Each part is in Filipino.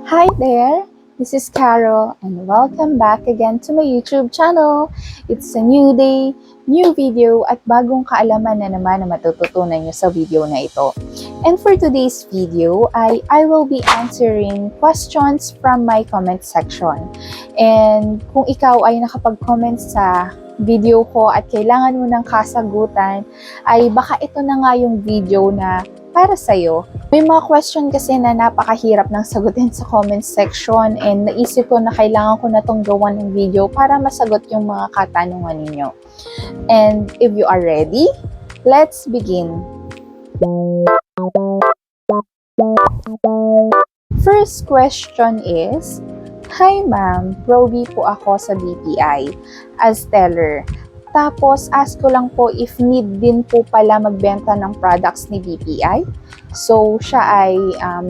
Hi there! This is Carol and welcome back again to my YouTube channel. It's a new day, new video at bagong kaalaman na naman na matututunan nyo sa video na ito. And for today's video, I will be answering questions from my comment section. And kung ikaw ay nakapag-comment sa video ko at kailangan mo ng kasagutan, ay baka ito na nga yung video na para sa'yo. May mga question kasi na napakahirap ng sagutin sa comment section and naisip ko na kailangan ko na tong gawan ng video para masagot yung mga katanungan ninyo. And if you are ready, let's begin. First question is, Hi ma'am, Proby po ako sa BPI as teller. Tapos, ask ko lang po if need din po pala magbenta ng products ni BPI. So, siya ay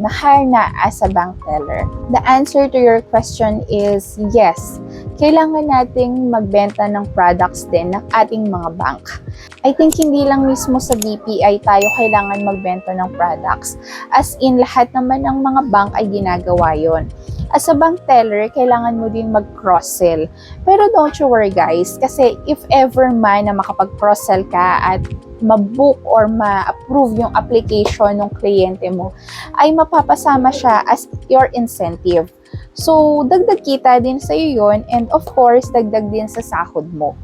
na-hire na as a bank teller. The answer to your question is yes. Kailangan nating magbenta ng products din ng ating mga bank. I think hindi lang mismo sa BPI tayo kailangan magbenta ng products. As in, lahat naman ng mga bank ay ginagawa yon. As a bank teller, kailangan mo din mag-cross-sell. Pero don't you worry guys, kasi if ever man na makapag-cross-sell ka at ma-book or ma-approve yung application ng kliyente mo, ay mapapasama siya as your incentive. So, dagdag kita din sa iyo yun and of course, dagdag din sa sahod mo.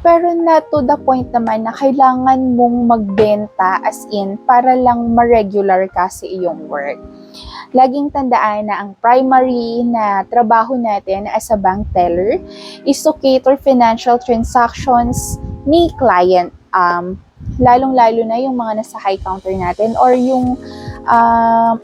Pero not to the point naman na kailangan mong magbenta as in para lang ma-regular ka sa iyong work. Laging tandaan na ang primary na trabaho natin as a bank teller is to cater financial transactions ni client. Lalong-lalo na yung mga nasa high counter natin or yung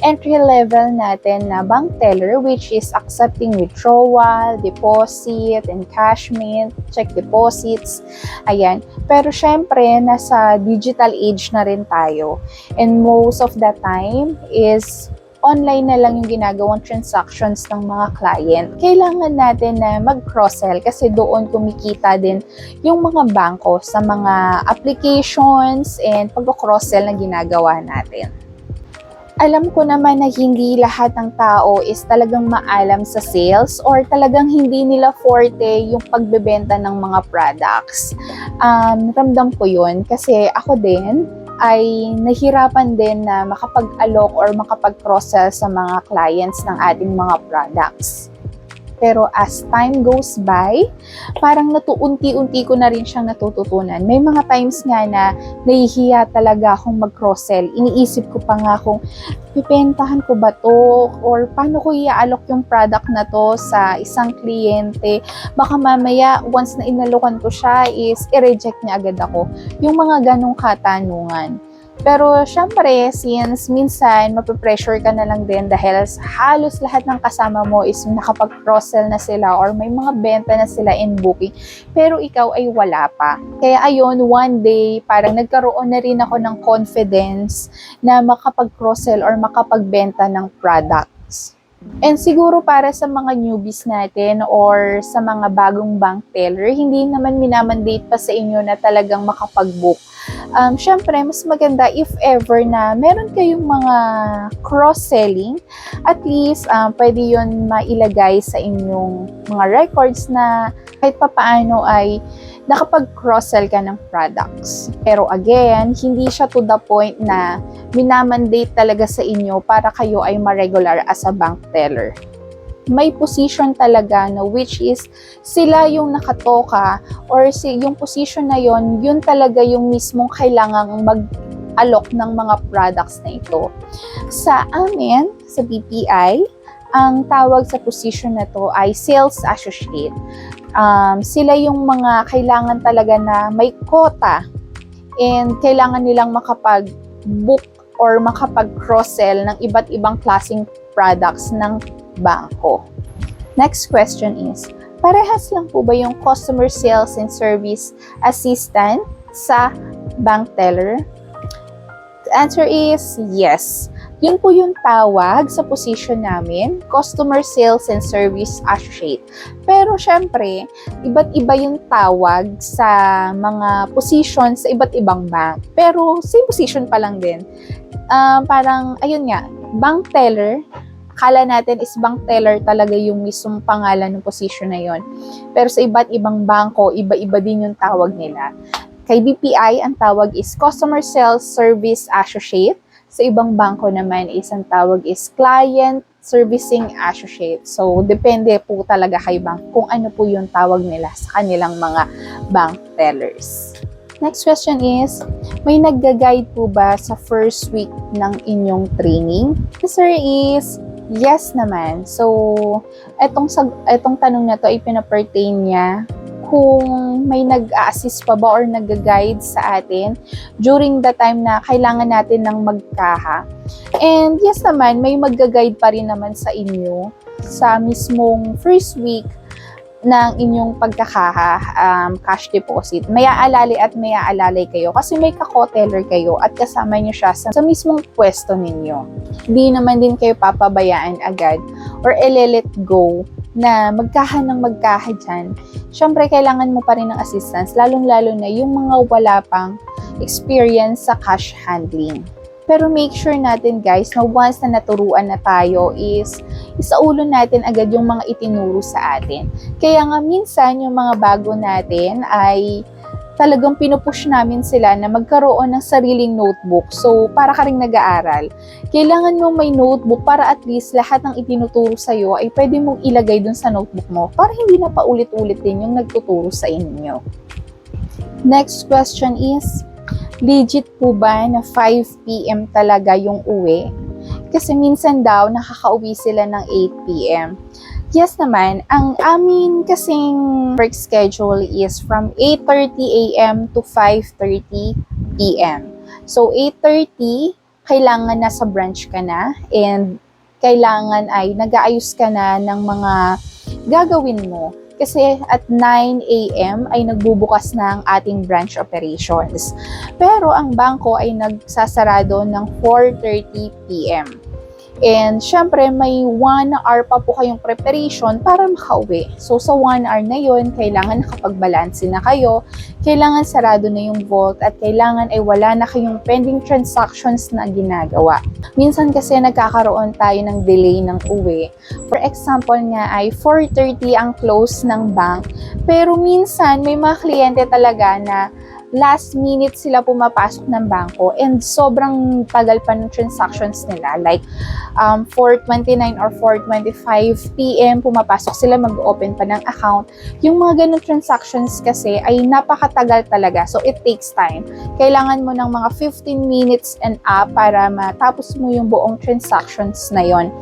entry level natin na bank teller, which is accepting withdrawal, deposit, encashment, check deposits. Ayan. Pero syempre, nasa digital age na rin tayo. And most of the time is online na lang yung ginagawang transactions ng mga client. Kailangan natin na mag-cross-sell kasi doon kumikita din yung mga bangko sa mga applications and pag-cross-sell na ginagawa natin. Alam ko naman na hindi lahat ng tao is talagang maalam sa sales or talagang hindi nila forte yung pagbebenta ng mga products. Ramdam ko yun kasi ako din ay nahirapan din na makapag-alok or makapag-cross-sell sa mga clients ng ating mga products. Pero as time goes by, parang unti-unti ko na rin siyang natututunan. May mga times nga na nahihiya talaga akong mag-cross-sell. Iniisip ko pa nga kung pipentahan ko ba to or paano ko i-alok yung product na to sa isang kliyente. Baka mamaya, once na inalokan ko siya is i-reject niya agad ako. Yung mga ganong katanungan. Pero syempre, since minsan mapipressure ka na lang din dahil halos lahat ng kasama mo is nakapag-cross-sell na sila or may mga benta na sila in booking, pero ikaw ay wala pa. Kaya ayun, one day, parang nagkaroon na rin ako ng confidence na makapag-cross-sell or makapagbenta ng products. And siguro para sa mga newbies natin or sa mga bagong bank teller, hindi naman minamandate pa sa inyo na talagang makapag-book. Syempre, mas maganda if ever na meron kayong mga cross-selling, at least pwede yun mailagay sa inyong mga records na kahit papaano ay nakapag-cross-sell ka ng products. Pero again, hindi siya to the point na minamandate talaga sa inyo para kayo ay ma-regular as a bank teller. May position talaga na which is sila yung nakatoka or yung position na yun talaga yung mismong kailangang mag-alok ng mga products na ito. Sa amin, sa BPI, ang tawag sa position na to ay sales associate. Sila yung mga kailangan talaga na may quota and kailangan nilang makapag-book or makapag-cross-sell ng iba't ibang klaseng products ng bangko. Next question is, parehas lang po ba yung customer sales and service assistant sa bank teller? The answer is yes. Yun po yung tawag sa position namin, Customer Sales and Service Associate. Pero syempre, iba't iba yung tawag sa mga position sa iba't ibang bank. Pero same position pa lang din. Parang, ayun nga, bank teller Akala natin is bank teller talaga yung mismong pangalan ng position na yon. Pero sa iba't ibang bangko, iba-iba din yung tawag nila. Kay BPI, ang tawag is Customer Sales Service Associate. Sa ibang bangko naman is ang tawag is Client Servicing Associate. So, depende po talaga kay bank kung ano po yung tawag nila sa kanilang mga bank tellers. Next question is, may nagga-guide po ba sa first week ng inyong training? The answer is, yes naman. So, etong tanong na to ay pinapertain niya kung may nag-a-assist pa ba or nag-guide sa atin during the time na kailangan natin ng magkaha. And yes naman, may mag-guide pa rin naman sa inyo sa mismong first week ng inyong pagkakaha, cash deposit. May aalalay at may aalalay kayo kasi may kako-teller kayo at kasama nyo siya sa mismong pwesto ninyo. Hindi naman din kayo papabayaan agad or let go na magkaha ng magkaha dyan. Siyempre, kailangan mo pa rin ng assistance, lalong-lalo na yung mga wala pang experience sa cash handling. Pero make sure natin guys na once na naturuan na tayo is isaulo natin agad yung mga itinuro sa atin. Kaya nga minsan yung mga bago natin ay talagang pinupush namin sila na magkaroon ng sariling notebook. So, para ka rin nag-aaral. Kailangan mo may notebook para at least lahat ng itinuturo sa'yo ay pwede mong ilagay dun sa notebook mo para hindi na paulit-ulit din yung nagtuturo sa inyo. Next question is, legit po ba na 5 p.m. talaga yung uwi? Kasi minsan daw nakakauwi sila ng 8 p.m. Yes naman, ang amin kasing work schedule is from 8:30 a.m. to 5:30 p.m. So 8:30, kailangan nasa branch ka na and kailangan ay nag-aayos ka na ng mga gagawin mo. Kasi at 9 a.m. ay nagbubukas na ang ating branch operations. Pero ang bangko ay nagsasarado ng 4:30 p.m. And syempre, may 1 hour pa po kayong preparation para makauwi. So, sa 1 hour na yun, kailangan nakapagbalanse na kayo, kailangan sarado na yung vault, at kailangan ay wala na kayong pending transactions na ginagawa. Minsan kasi nagkakaroon tayo ng delay ng uwi. For example nga ay 4:30 ang close ng bank, pero minsan may mga kliyente talaga na last minute sila pumapasok ng bangko and sobrang tagal pa ng transactions nila. Like, 4:29 or 4:25 p.m. pumapasok sila, mag-open pa ng account. Yung mga ganun transactions kasi ay napakatagal talaga. So, it takes time. Kailangan mo ng mga 15 minutes and up para matapos mo yung buong transactions na yon.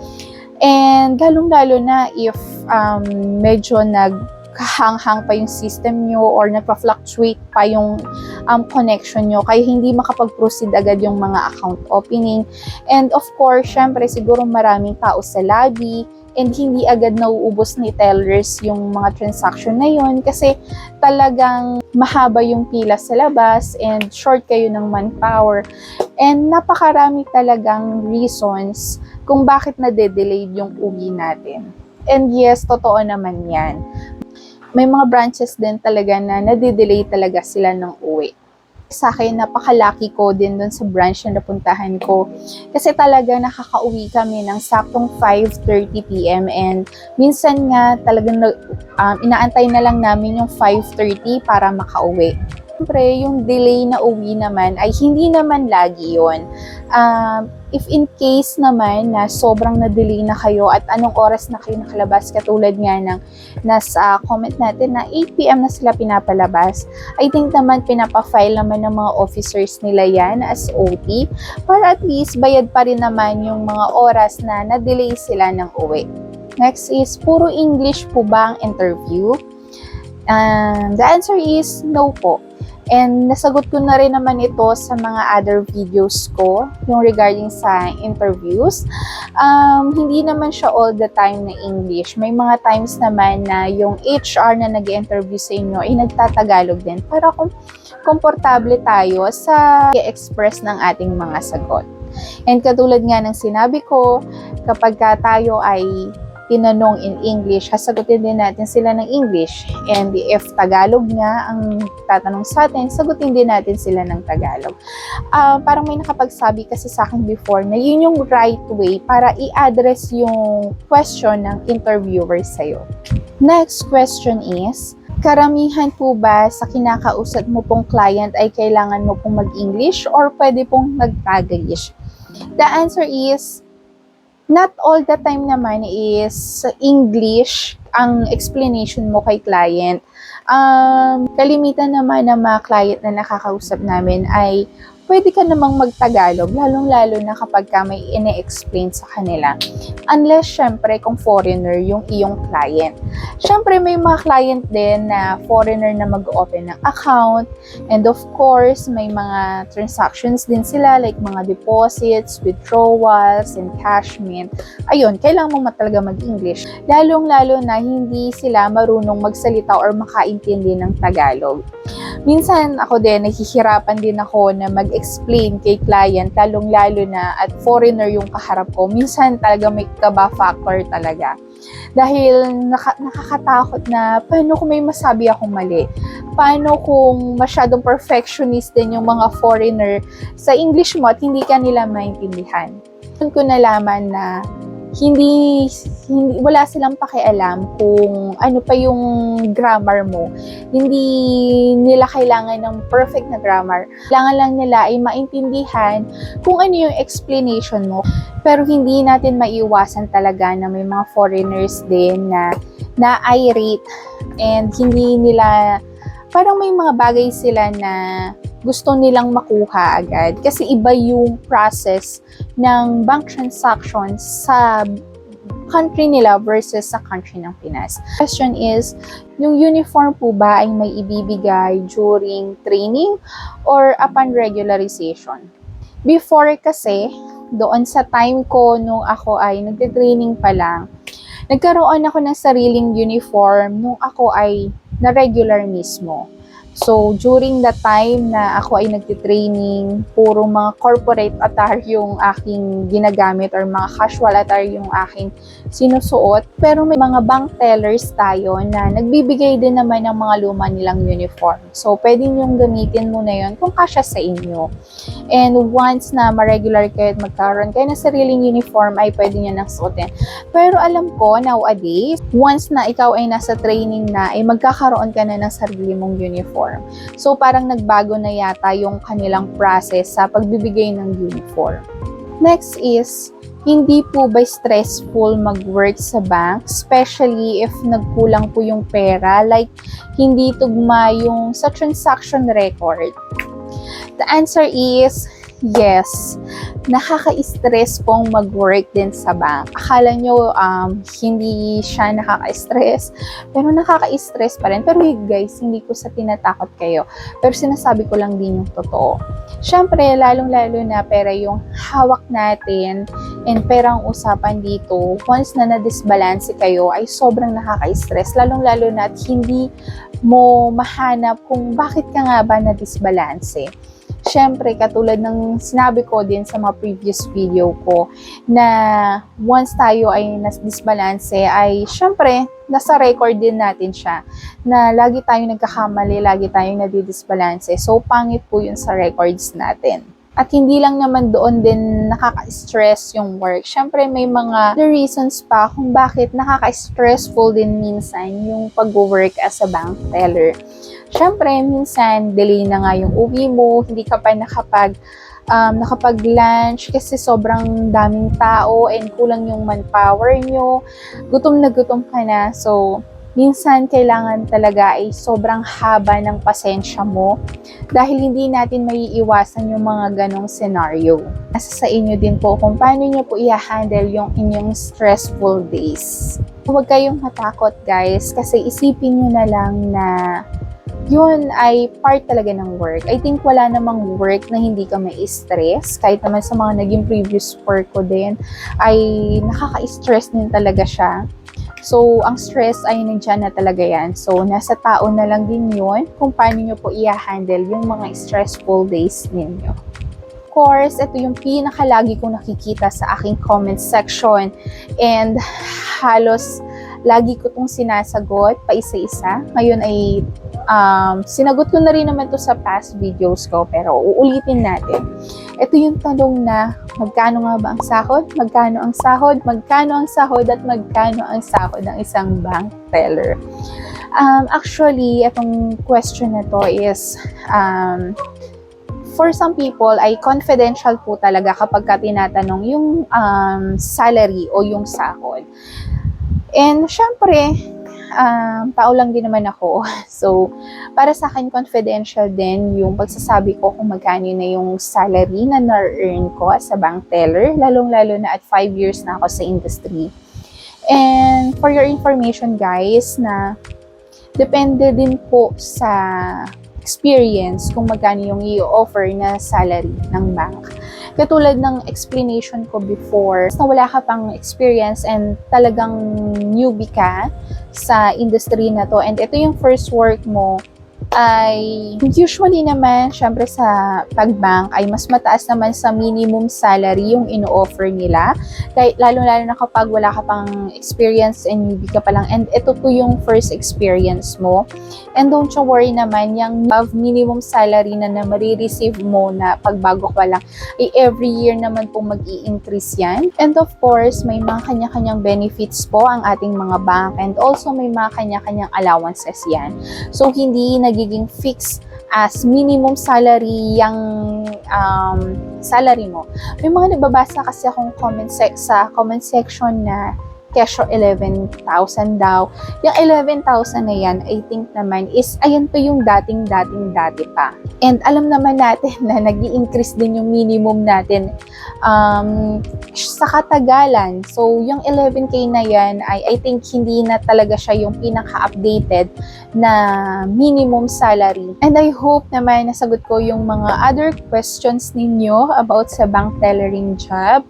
And lalong-lalo na if medyo kahang-hang pa yung system nyo or nagpa-fluctuate pa yung connection nyo kaya hindi makapag-proceed agad yung mga account opening. And of course, syempre siguro maraming tao sa lobby and hindi agad nauubos ni tellers yung mga transaction na yun kasi talagang mahaba yung pila sa labas and short kayo ng manpower. And napakarami talagang reasons kung bakit na-delayed yung uwi natin. And yes, totoo naman yan. May mga branches din talaga na nade-delay talaga sila ng uwi. Sa akin, napakalaki ko din dun sa branch na napuntahan ko. Kasi talaga nakakauwi kami ng saktong 5:30 p.m. and minsan nga talagang inaantay na lang namin yung 5:30 para makauwi. Siyempre, yung delay na uwi naman ay hindi naman lagi yun. If in case naman na sobrang na-delay na kayo at anong oras na kayo nakalabas, katulad nga ng nasa comment natin na 8 p.m. na sila pinapalabas, I think naman pinapa-file naman ng mga officers nila yan as OT para at least bayad pa rin naman yung mga oras na na-delay sila ng uwi. Next is, puro English po ba ang interview? The answer is no po. And nasagot ko na rin naman ito sa mga other videos ko, yung regarding sa interviews. Hindi naman siya all the time na English. May mga times naman na yung HR na nag-interview sa inyo ay nagtatagalog din para kung komportable tayo sa i-express ng ating mga sagot. And katulad nga ng sinabi ko, kapag tayo ay tinanong in English, sasagutin din natin sila ng English. And if Tagalog nga ang tatanong sa atin, sagutin din natin sila ng Tagalog. Parang may nakapagsabi kasi sa akin before na yun yung right way para i-address yung question ng interviewer sa'yo. Next question is, karamihan po ba sa kinakausap mo pong client ay kailangan mo pong mag-English or pwede pong mag-Taglish? The answer is, not all the time naman is English ang explanation mo kay client. Kalimitan naman ng mga client na nakakausap namin ay pwede ka namang mag-Tagalog, lalong-lalo na kapag ka may ine-explain sa kanila. Unless, syempre, kung foreigner yung iyong client. Syempre, may mga client din na foreigner na mag-open ng account. And of course, may mga transactions din sila, like mga deposits, withdrawals, encashment. Ayun, kailangan mo talaga mag-English. Lalong-lalo na hindi sila marunong magsalita or makaintindi ng Tagalog. Minsan ako din, nahihirapan din ako na mag-explain kay client, lalong-lalo na at foreigner yung kaharap ko. Minsan talaga may kaba factor talaga. Dahil nakakatakot na paano kung may masabi akong mali? Paano kung masyadong perfectionist din yung mga foreigner sa English mo at hindi ka nila maintindihan? Doon ko nalaman na wala silang pakialam kung ano pa yung grammar mo. Hindi nila kailangan ng perfect na grammar. Kailangan lang nila ay maintindihan kung ano yung explanation mo. Pero hindi natin maiiwasan talaga na may mga foreigners din na irate and hindi nila, parang may mga bagay sila na gusto nilang makuha agad kasi iba yung process ng bank transactions sa country nila versus sa country ng Pinas. Question is, yung uniform po ba ay may ibibigay during training or upon regularization? Before kasi, doon sa time ko nung ako ay nagte-training pa lang, nagkaroon ako ng sariling uniform nung ako ay na-regular mismo. So, during the time na ako ay nagtitraining, puro mga corporate attire yung aking ginagamit or mga casual attire yung aking sinusuot. Pero may mga bank tellers tayo na nagbibigay din naman ng mga luma nilang uniform. So, pwede niyong gamitin muna yun kung kasya sa inyo. And once na ma-regular kayo at magkaroon kayo ng sariling uniform, ay pwede nyo nang suotin. Pero alam ko, nowadays, once na ikaw ay nasa training na, ay magkakaroon ka na ng sarili mong uniform. So, parang nagbago na yata yung kanilang process sa pagbibigay ng uniform. Next is, hindi po ba stressful mag-work sa bank, especially if nagkulang po yung pera, like hindi tugma yung sa transaction record? The answer is yes. Nakaka-stress pong mag-work din sa bank. Akala nyo hindi siya nakaka-stress, pero nakaka-stress pa rin. Pero guys, hindi ko sa tinatakot kayo. Pero sinasabi ko lang din yung totoo. Siyempre, lalong-lalo na pera yung hawak natin and perang usapan dito. Once na na-disbalance kayo, ay sobrang nakaka-stress. Lalong-lalo na at hindi mo mahanap kung bakit ka nga ba na-disbalance. Siyempre, katulad ng sinabi ko din sa mga previous video ko, na once tayo ay nas-disbalance, ay siyempre, nasa record din natin siya, na lagi tayong nagkakamali, lagi tayong nadidisbalance. So, pangit po yun sa records natin. At hindi lang naman doon din nakaka-stress yung work. Siyempre, may mga reasons pa kung bakit nakaka-stressful din minsan yung pag-work as a bank teller. Siyempre, minsan, delay na nga yung uwi mo, hindi ka pa nakapag-lunch kasi sobrang daming tao and kulang yung manpower nyo. Gutom na gutom ka na. So, minsan kailangan talaga ay sobrang haba ng pasensya mo dahil hindi natin maiiwasan yung mga ganong scenario. Nasa sa inyo din po kung paano nyo po i-handle yung inyong stressful days. Huwag kayong matakot guys kasi isipin nyo na lang na yun ay part talaga ng work. I think wala namang work na hindi ka may stress. Kahit naman sa mga naging previous work ko din, ay nakaka-stress din talaga siya. So, ang stress ay nandiyan na talaga yan. So, nasa tao na lang din yun kung paano nyo po i-handle yung mga stressful days ninyo. course, ito yung pinakalagi kong nakikita sa aking comment section. And halos lagi ko itong sinasagot pa isa-isa. Ngayon ay sinagot ko na rin naman to sa past videos ko, pero uulitin natin. Ito yung tanong na magkano nga ba ang sahod? Magkano ang sahod? Magkano ang sahod? At magkano ang sahod ng isang bank teller? Actually, itong question na to is for some people ay confidential po talaga kapag ka tinatanong yung salary o yung sahod. And syempre, tao lang din naman ako. So, para sa akin, confidential din yung pagsasabi ko kung magkano na yung salary na na-earn ko as a bank teller, lalong-lalo na at 5 years na ako sa industry. And for your information guys, na depende din po sa experience kung magkano yung i-offer na salary ng bank. Katulad ng explanation ko before, na wala ka pang experience and talagang newbie ka sa industry na to, and ito yung first work mo, ay usually naman, syempre sa pagbank ay mas mataas naman sa minimum salary yung ino-offer nila. Kahit lalo-lalo na kapag wala ka pang experience and newbie ka pa lang, and ito po yung first experience mo. And don't you worry naman, yung minimum salary na marireceive mo na pagbago ka lang, ay every year naman po mag-i-increase yan. And of course, may mga kanya-kanyang benefits po ang ating mga bank, and also may mga kanya-kanyang allowances yan. So, hindi nagiging fixed as minimum salary yung salary mo. May mga nababasa kasi akong sa comment section na kesyo 11,000 daw. Yung 11,000 na yan, I think naman is, ayan pa yung dati pa. And alam naman natin na nag-i-increase din yung minimum natin sa katagalan. So, yung 11K na yan, I think hindi na talaga siya yung pinaka-updated na minimum salary. And I hope naman nasagot ko yung mga other questions ninyo about sa bank tellering job.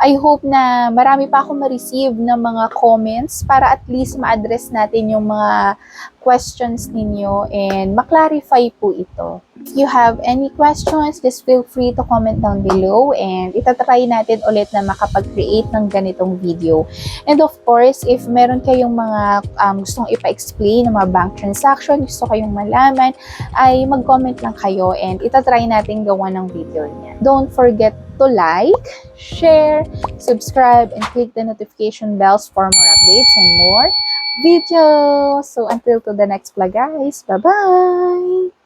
I hope na marami pa akong ma-receive na mga comments para at least ma-address natin yung mga questions ninyo and ma-clarify po ito. If you have any questions, just feel free to comment down below, and itatry natin ulit na makapag-create ng ganitong video. And of course, if meron kayong mga gustong ipa-explain ng mga bank transaction, gusto kayong malaman, ay mag-comment lang kayo and itatry natin gawa ng video niya. Don't forget to like, share, subscribe, and click the notification bells for more updates and more videos. So until to the next vlog guys, bye-bye!